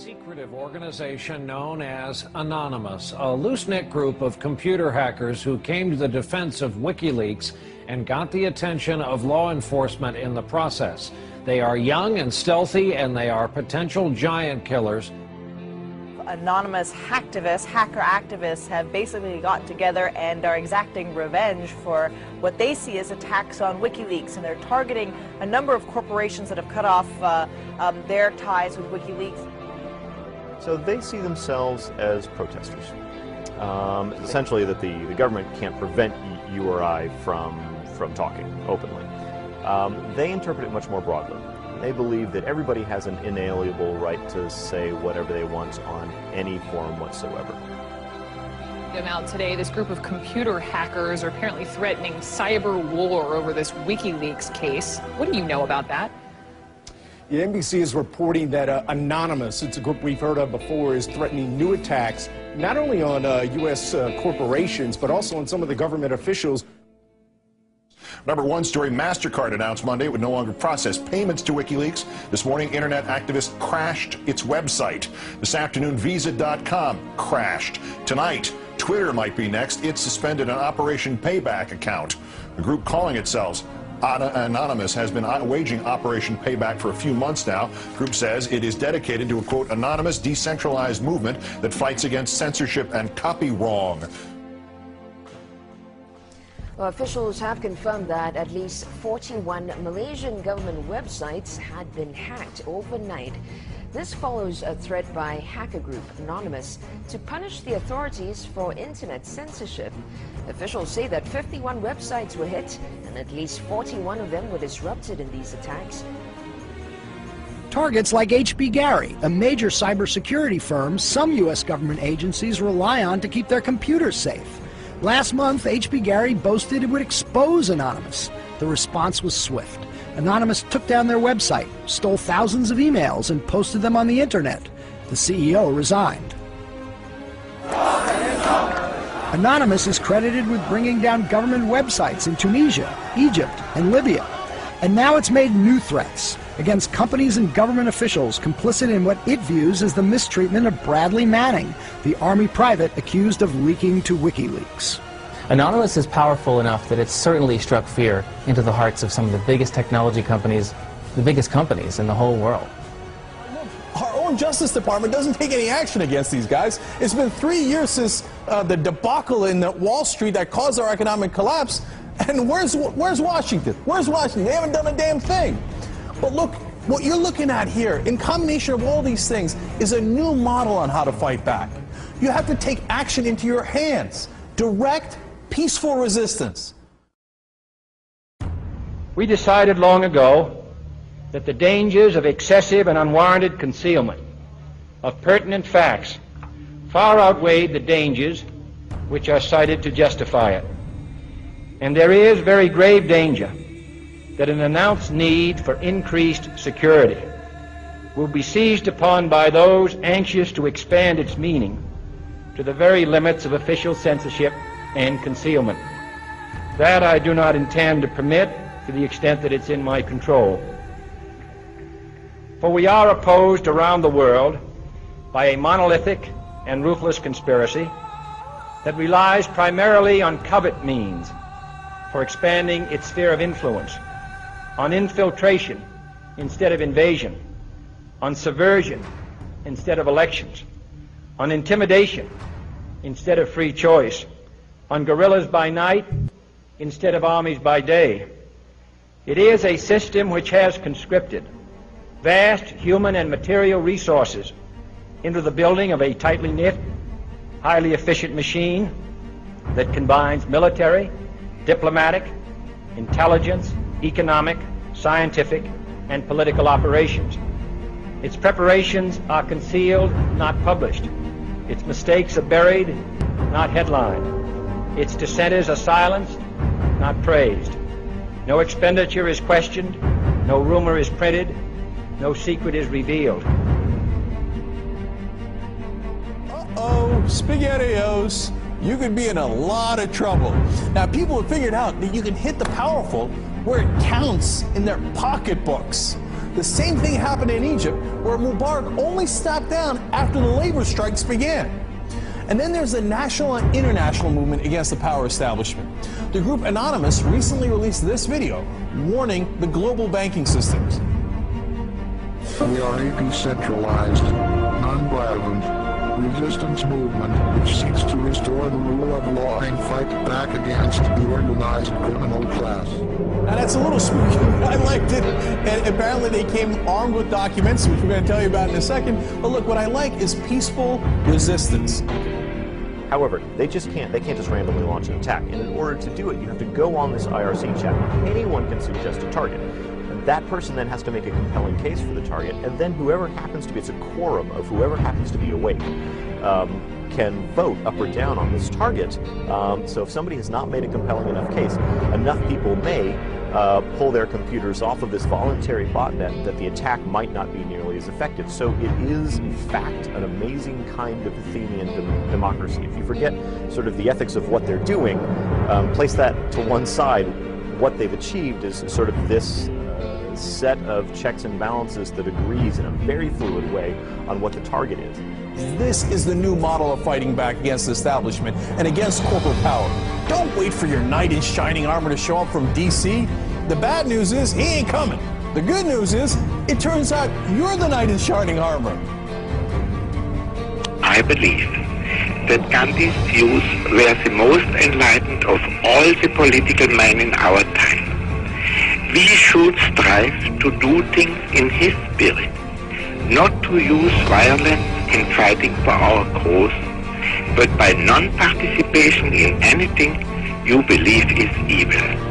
secretive organization known as Anonymous, a loose-knit group of computer hackers who came to the defense of WikiLeaks and got the attention of law enforcement in the process. They are young and stealthy, and they are potential giant killers. Anonymous hacker activists have basically got together and are exacting revenge for what they see as attacks on WikiLeaks, and they're targeting a number of corporations that have cut off their ties with WikiLeaks. So they see themselves as protesters. Essentially that the government can't prevent you or I from talking openly. They interpret it much more broadly. They believe that everybody has an inalienable right to say whatever they want on any forum whatsoever. Now today, this group of computer hackers are apparently threatening cyber war over this WikiLeaks case. What do you know about that? Yeah, NBC is reporting that Anonymous, it's a group we've heard of before, is threatening new attacks not only on U.S. corporations, but also on some of the government officials. Number one story, MasterCard announced Monday it would no longer process payments to WikiLeaks. This morning, internet activists crashed its website. This afternoon, Visa.com crashed. Tonight, Twitter might be next. It suspended an Operation Payback account. The group calling itself Anonymous has been waging Operation Payback for a few months now. The group says it is dedicated to a, quote, anonymous, decentralized movement that fights against censorship and copy wrong. Well, officials have confirmed that at least 41 Malaysian government websites had been hacked overnight. This follows a threat by hacker group Anonymous to punish the authorities for internet censorship. Officials say that 51 websites were hit and at least 41 of them were disrupted in these attacks. Targets like H.B. Gary, a major cybersecurity firm some U.S. government agencies rely on to keep their computers safe. Last month, H.B. Gary boasted it would expose Anonymous. The response was swift. Anonymous took down their website, stole thousands of emails, and posted them on the internet. The CEO resigned. Anonymous is credited with bringing down government websites in Tunisia, Egypt, and Libya. And now it's made new threats against companies and government officials complicit in what it views as the mistreatment of Bradley Manning, the Army private accused of leaking to WikiLeaks. Anonymous is powerful enough that it's certainly struck fear into the hearts of some of the biggest technology companies, the biggest companies in the whole world. Our own Justice Department doesn't take any action against these guys. It's been 3 years since the debacle in Wall Street that caused our economic collapse. And where's Washington? Where's Washington? They haven't done a damn thing. But look, what you're looking at here, in combination of all these things, is a new model on how to fight back. You have to take action into your hands. Direct, peaceful resistance. We decided long ago that the dangers of excessive and unwarranted concealment of pertinent facts far outweighed the dangers which are cited to justify it. And there is very grave danger that an announced need for increased security will be seized upon by those anxious to expand its meaning to the very limits of official censorship and concealment. That I do not intend to permit to the extent that it's in my control. For we are opposed around the world by a monolithic and ruthless conspiracy that relies primarily on covert means for expanding its sphere of influence, on infiltration instead of invasion, on subversion instead of elections, on intimidation instead of free choice, on guerrillas by night instead of armies by day. It is a system which has conscripted vast human and material resources into the building of a tightly knit, highly efficient machine that combines military, diplomatic, intelligence, economic, scientific, and political operations. Its preparations are concealed, not published. Its mistakes are buried, not headlined. Its dissenters are silenced, not praised. No expenditure is questioned, no rumor is printed, no secret is revealed. Uh-oh, SpaghettiOs. You could be in a lot of trouble. Now, people have figured out that you can hit the powerful where it counts in their pocketbooks. The same thing happened in Egypt, where Mubarak only stepped down after the labor strikes began. And then there's the national and international movement against the power establishment. The group Anonymous recently released this video warning the global banking systems. We are a decentralized, non-violent resistance movement which seeks to restore the rule of law and fight back against the organized criminal class. Now that's a little spooky. I liked it. And apparently they came armed with documents, which we're going to tell you about in a second. But look, what I like is peaceful resistance. However, they just can't just randomly launch an attack. And in order to do it, you have to go on this IRC chat. Anyone can suggest a target. And that person then has to make a compelling case for the target, and then whoever happens to be, it's a quorum of whoever happens to be awake, can vote up or down on this target. So if somebody has not made a compelling enough case, enough people may pull their computers off of this voluntary botnet that the attack might not be nearly as effective. So it is, in fact, an amazing kind of Athenian democracy. If you forget sort of the ethics of what they're doing, place that to one side, what they've achieved is sort of this set of checks and balances that agrees in a very fluid way on what the target is. This is the new model of fighting back against the establishment and against corporate power. Don't wait for your knight in shining armor to show up from DC. The bad news is he ain't coming. The good news is it turns out you're the knight in shining armor. I believe that Gandhi's views were the most enlightened of all the political men in our time. We should strive to do things in his spirit, not to use violence in fighting for our cause, but by non-participation in anything you believe is evil.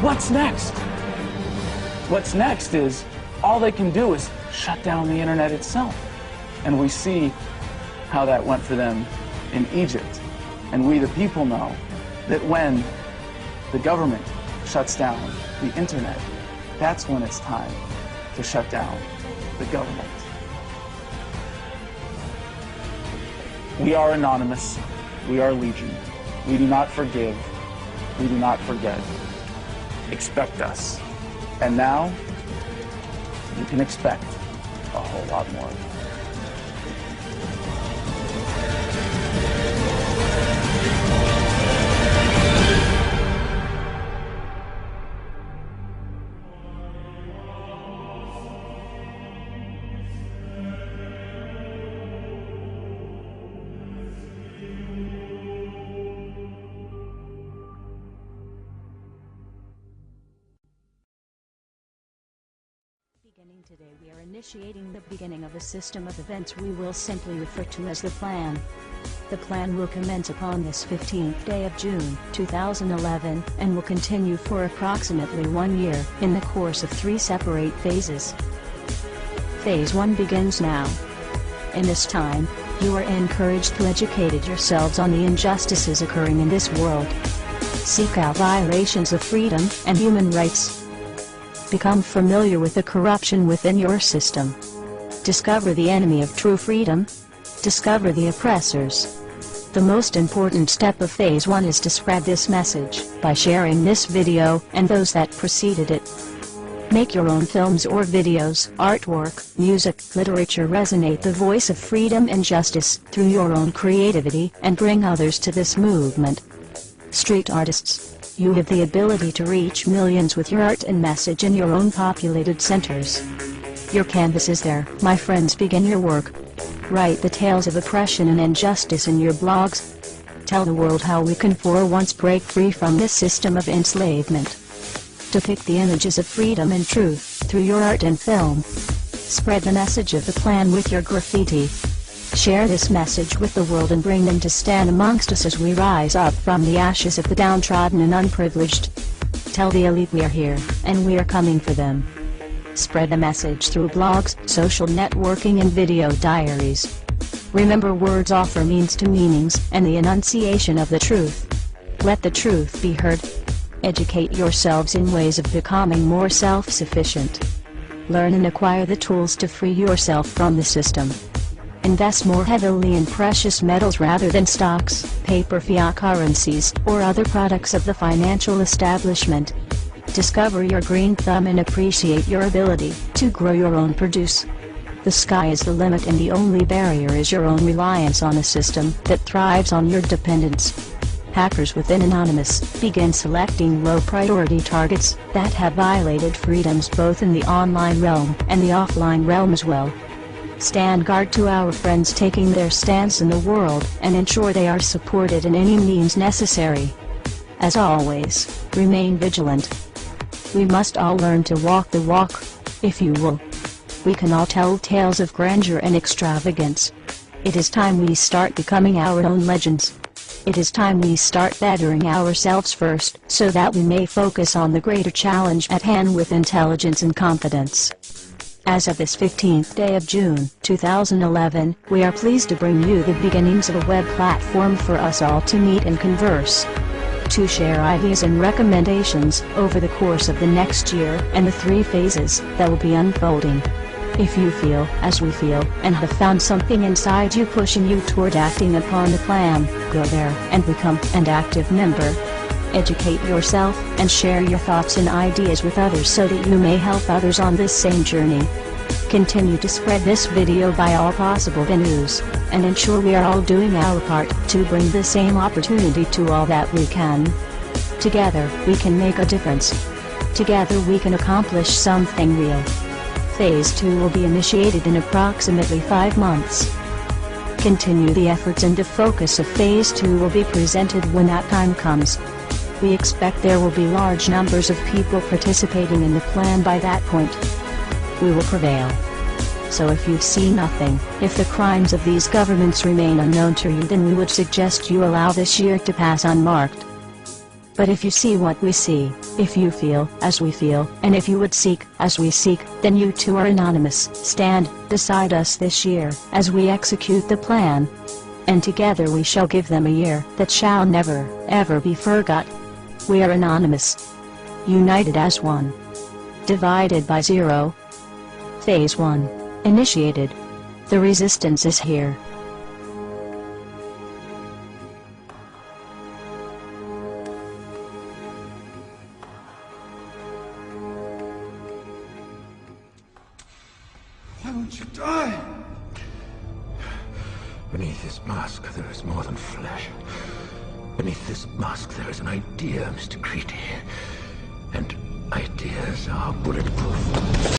What's next? What's next is all they can do is shut down the internet itself. And we see how that went for them in Egypt. And we, the people, know that when the government shuts down the internet, that's when it's time to shut down the government. We are Anonymous. We are Legion. We do not forgive. We do not forget. Expect us. And now, you can expect a whole lot more. Today we are initiating the beginning of a system of events we will simply refer to as the Plan. The Plan will commence upon this 15th day of June, 2011, and will continue for approximately 1 year, in the course of 3 separate phases. Phase 1 begins now. In this time, you are encouraged to educate yourselves on the injustices occurring in this world. Seek out violations of freedom and human rights. Become familiar with the corruption within your system. Discover the enemy of true freedom. Discover the oppressors. The most important step of Phase 1 is to spread this message by sharing this video and those that preceded it. Make your own films or videos, artwork, music, literature resonate the voice of freedom and justice through your own creativity and bring others to this movement. Street artists, you have the ability to reach millions with your art and message in your own populated centers. Your canvas is there, my friends. Begin your work. Write the tales of oppression and injustice in your blogs. Tell the world how we can for once break free from this system of enslavement. Depict the images of freedom and truth through your art and film. Spread the message of the plan with your graffiti. Share this message with the world and bring them to stand amongst us as we rise up from the ashes of the downtrodden and unprivileged. Tell the elite we are here, and we are coming for them. Spread the message through blogs, social networking and video diaries. Remember, words offer means to meanings, and the enunciation of the truth. Let the truth be heard. Educate yourselves in ways of becoming more self-sufficient. Learn and acquire the tools to free yourself from the system. Invest more heavily in precious metals rather than stocks, paper fiat currencies, or other products of the financial establishment. Discover your green thumb and appreciate your ability to grow your own produce. The sky is the limit, and the only barrier is your own reliance on a system that thrives on your dependence. Hackers within Anonymous begin selecting low-priority targets that have violated freedoms both in the online realm and the offline realm as well. Stand guard to our friends taking their stance in the world, and ensure they are supported in any means necessary. As always, remain vigilant. We must all learn to walk the walk, if you will. We can all tell tales of grandeur and extravagance. It is time we start becoming our own legends. It is time we start bettering ourselves first, so that we may focus on the greater challenge at hand with intelligence and confidence. As of this 15th day of June, 2011, we are pleased to bring you the beginnings of a web platform for us all to meet and converse. To share ideas and recommendations over the course of the next year and the 3 phases that will be unfolding. If you feel as we feel and have found something inside you pushing you toward acting upon the plan, go there and become an active member. Educate yourself and share your thoughts and ideas with others so that you may help others on this same journey. Continue to spread this video by all possible venues, and ensure we are all doing our part to bring the same opportunity to all that we can. Together, we can make a difference. Together we can accomplish something real. Phase 2 will be initiated in approximately 5 months. Continue the efforts, and the focus of Phase 2 will be presented when that time comes. We expect there will be large numbers of people participating in the plan by that point. We will prevail. So if you see nothing, if the crimes of these governments remain unknown to you, then we would suggest you allow this year to pass unmarked. But if you see what we see, if you feel as we feel, and if you would seek as we seek, then you too are anonymous. Stand beside us this year as we execute the plan. And together we shall give them a year that shall never, ever be forgot. We are anonymous. United as one. Divided by 0. Phase 1. Initiated. The resistance is here. Why won't you die? Beneath this mask there is more than flesh. Beneath this mask there is an idea, Mr. Creedy. And ideas are bulletproof.